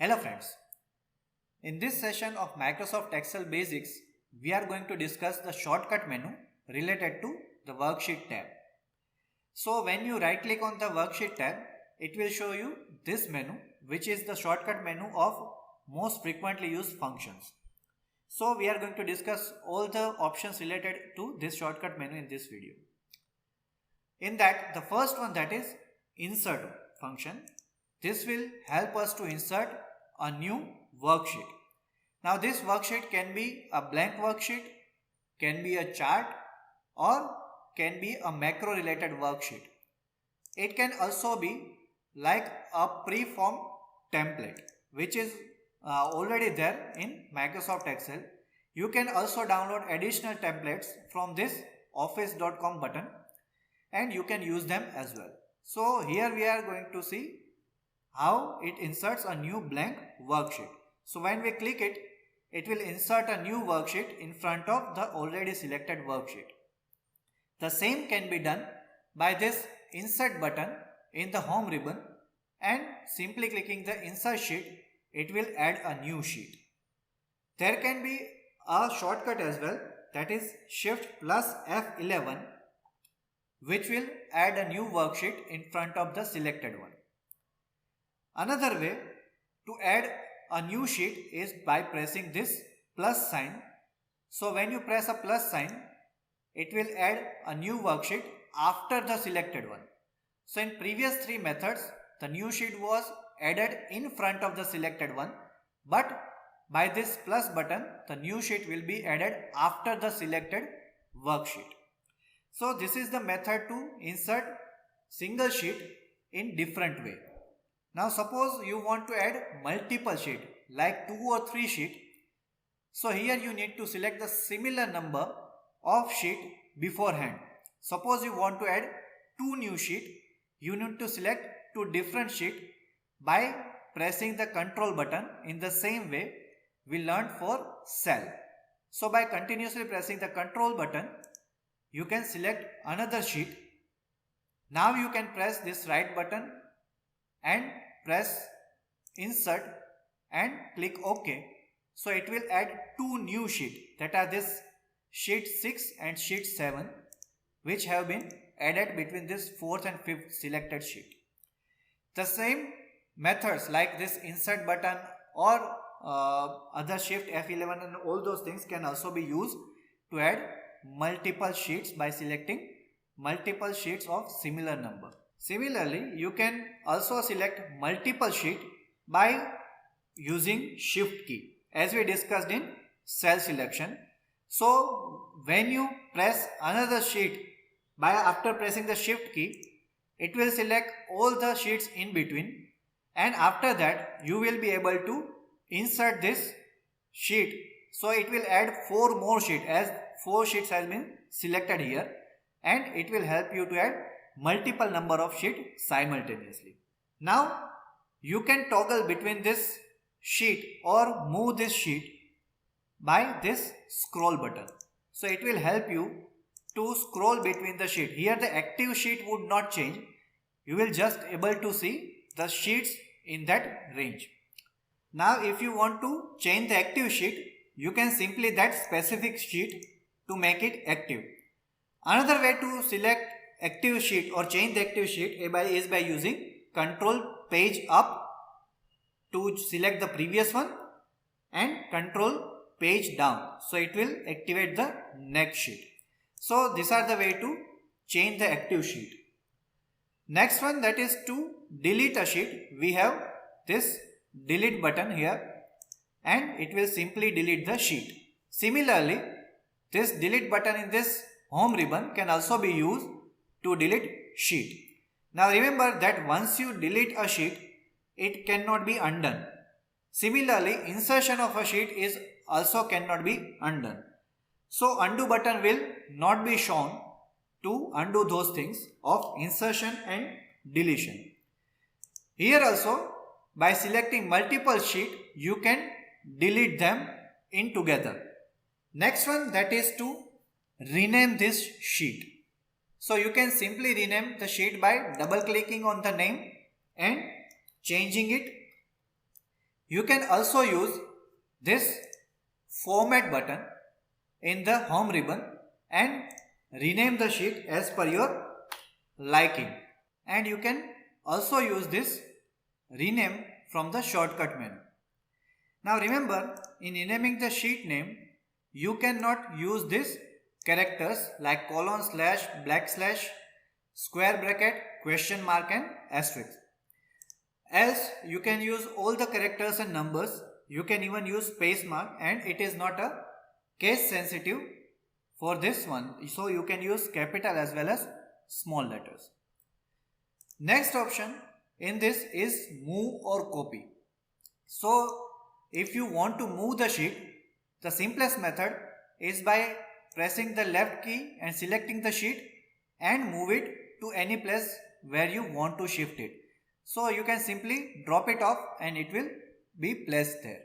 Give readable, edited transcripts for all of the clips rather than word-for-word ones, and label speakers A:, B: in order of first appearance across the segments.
A: Hello friends, in this session of Microsoft Excel Basics, we are going to discuss the shortcut menu related to the worksheet tab. So when you right click on the worksheet tab, it will show you this menu which is the shortcut menu of most frequently used functions. So we are going to discuss all the options related to this shortcut menu in this video. In that, the first one, that is insert function. This will help us to insert a new worksheet. Now this worksheet can be a blank worksheet, can be a chart, or can be a macro related worksheet. It can also be like a pre-formed template which is already there in Microsoft Excel. You can also download additional templates from this office.com button and you can use them as well. So here we are going to see how it inserts a new blank worksheet. So when we click it, it will insert a new worksheet in front of the already selected worksheet. The same can be done by this insert button in the home ribbon, and simply clicking the insert sheet, it will add a new sheet. There can be a shortcut as well, that is Shift plus F11, which will add a new worksheet in front of the selected one. Another way to add a new sheet is by pressing this plus sign. So when you press a plus sign, it will add a new worksheet after the selected one. So in previous three methods, the new sheet was added in front of the selected one, but by this plus button, the new sheet will be added after the selected worksheet. So this is the method to insert single sheet in different way. Now suppose you want to add multiple sheet like 2 or 3 sheet. So here you need to select the similar number of sheet beforehand. Suppose you want to add 2 new sheet, you need to select 2 different sheet by pressing the control button in the same way we learned for cell. So by continuously pressing the control button, you can select another sheet. Now you can press this right button and press insert and click OK. So it will add 2 new sheets, that are this sheet 6 and sheet 7, which have been added between this 4th and 5th selected sheet. The same methods like this insert button or other Shift F11 and all those things can also be used to add multiple sheets by selecting multiple sheets of similar number. Similarly, you can also select multiple sheet by using Shift key as we discussed in cell selection. So when you press another sheet after pressing the Shift key, it will select all the sheets in between, and after that you will be able to insert this sheet. So it will add 4 more sheets as 4 sheets has been selected here, and it will help you to add multiple number of sheets simultaneously. Now you can toggle between this sheet or move this sheet by this scroll button. So it will help you to scroll between the sheet. Here the active sheet would not change. You will just able to see the sheets in that range. Now if you want to change the active sheet, you can simply that specific sheet to make it active. Another way to select active sheet or change the active sheet is by using control page up to select the previous one and control page down. So it will activate the next sheet. So these are the way to change the active sheet. Next one, that is to delete a sheet. We have this delete button here and it will simply delete the sheet. Similarly, this delete button in this home ribbon can also be used to delete sheet. Now remember that once you delete a sheet, it cannot be undone. Similarly, insertion of a sheet is also cannot be undone. So undo button will not be shown to undo those things of insertion and deletion. Here also, by selecting multiple sheet, you can delete them in together. Next one, that is to rename this sheet. So you can simply rename the sheet by double clicking on the name and changing it. You can also use this format button in the home ribbon and rename the sheet as per your liking. And you can also use this rename from the shortcut menu. Now remember, in renaming the sheet name, you cannot use this characters like colon, slash, backslash, square bracket, question mark and asterisk. Else you can use all the characters and numbers. You can even use space mark, and it is not a case sensitive for this one. So you can use capital as well as small letters. Next option in this is move or copy. So if you want to move the sheet, the simplest method is by pressing the left key and selecting the sheet and move it to any place where you want to shift it. So you can simply drop it off and it will be placed there.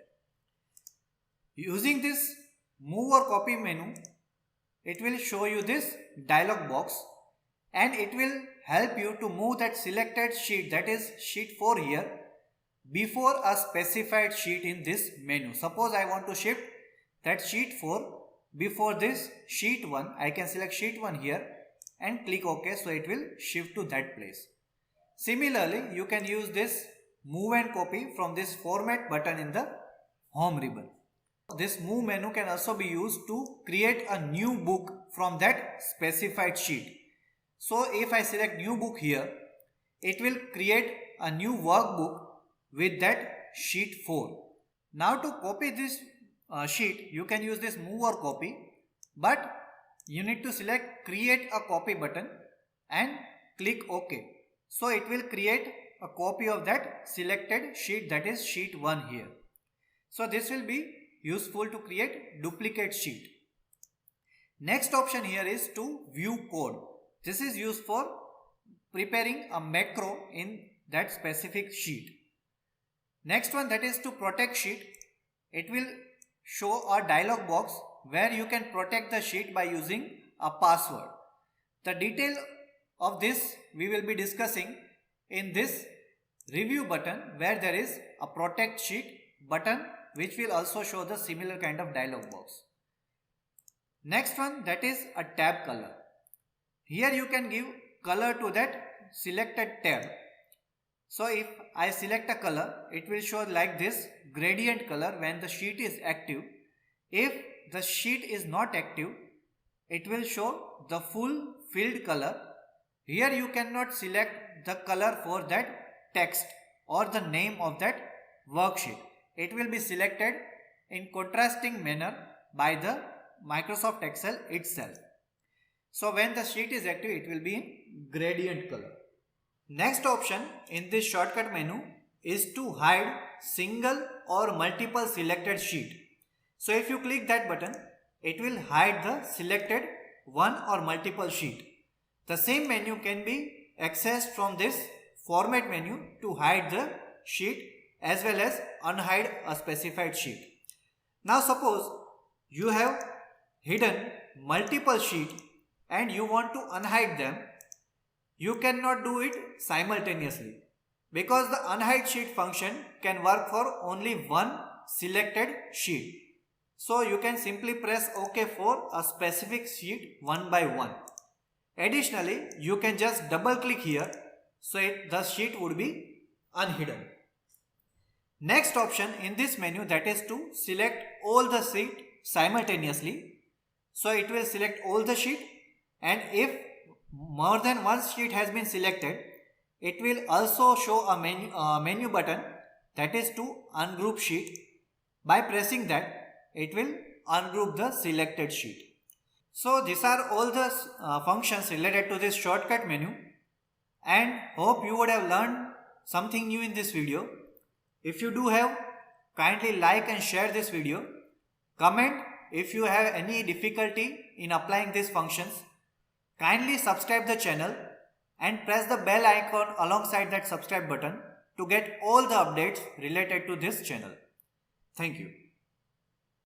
A: Using this move or copy menu, it will show you this dialog box and it will help you to move that selected sheet, that is sheet 4 here, before a specified sheet in this menu. Suppose I want to shift that sheet 4 before this sheet 1. I can select sheet 1 here and click OK, so it will shift to that place. Similarly, you can use this move and copy from this format button in the home ribbon. This move menu can also be used to create a new book from that specified sheet. So if I select new book here, it will create a new workbook with that sheet 4. Now to copy this sheet, you can use this move or copy, but you need to select create a copy button and click OK. So it will create a copy of that selected sheet, that is sheet 1 here. So this will be useful to create duplicate sheet. Next option here is to view code. This is used for preparing a macro in that specific sheet. Next one, that is to protect sheet. It will show a dialog box where you can protect the sheet by using a password. The detail of this we will be discussing in this review button, where there is a protect sheet button which will also show the similar kind of dialog box. Next one, that is a tab color. Here you can give color to that selected tab. So if I select a color, it will show like this gradient color when the sheet is active. If the sheet is not active, it will show the full filled color. Here you cannot select the color for that text or the name of that worksheet. It will be selected in contrasting manner by the Microsoft Excel itself. So when the sheet is active, it will be in gradient color. Next option in this shortcut menu is to hide single or multiple selected sheet. So if you click that button, it will hide the selected one or multiple sheet. The same menu can be accessed from this format menu to hide the sheet as well as unhide a specified sheet. Now suppose you have hidden multiple sheets and you want to unhide them. You cannot do it simultaneously because the unhide sheet function can work for only one selected sheet. So you can simply press OK for a specific sheet one by one. Additionally, you can just double click here so the sheet would be unhidden. Next option in this menu, that is to select all the sheet simultaneously. So it will select all the sheet, and if more than one sheet has been selected, it will also show a menu button, that is to ungroup sheet. By pressing that, it will ungroup the selected sheet. So these are all the functions related to this shortcut menu, and hope you would have learned something new in this video. If you do have, kindly like and share this video. Comment if you have any difficulty in applying these functions. Kindly subscribe the channel and press the bell icon alongside that subscribe button to get all the updates related to this channel. Thank you.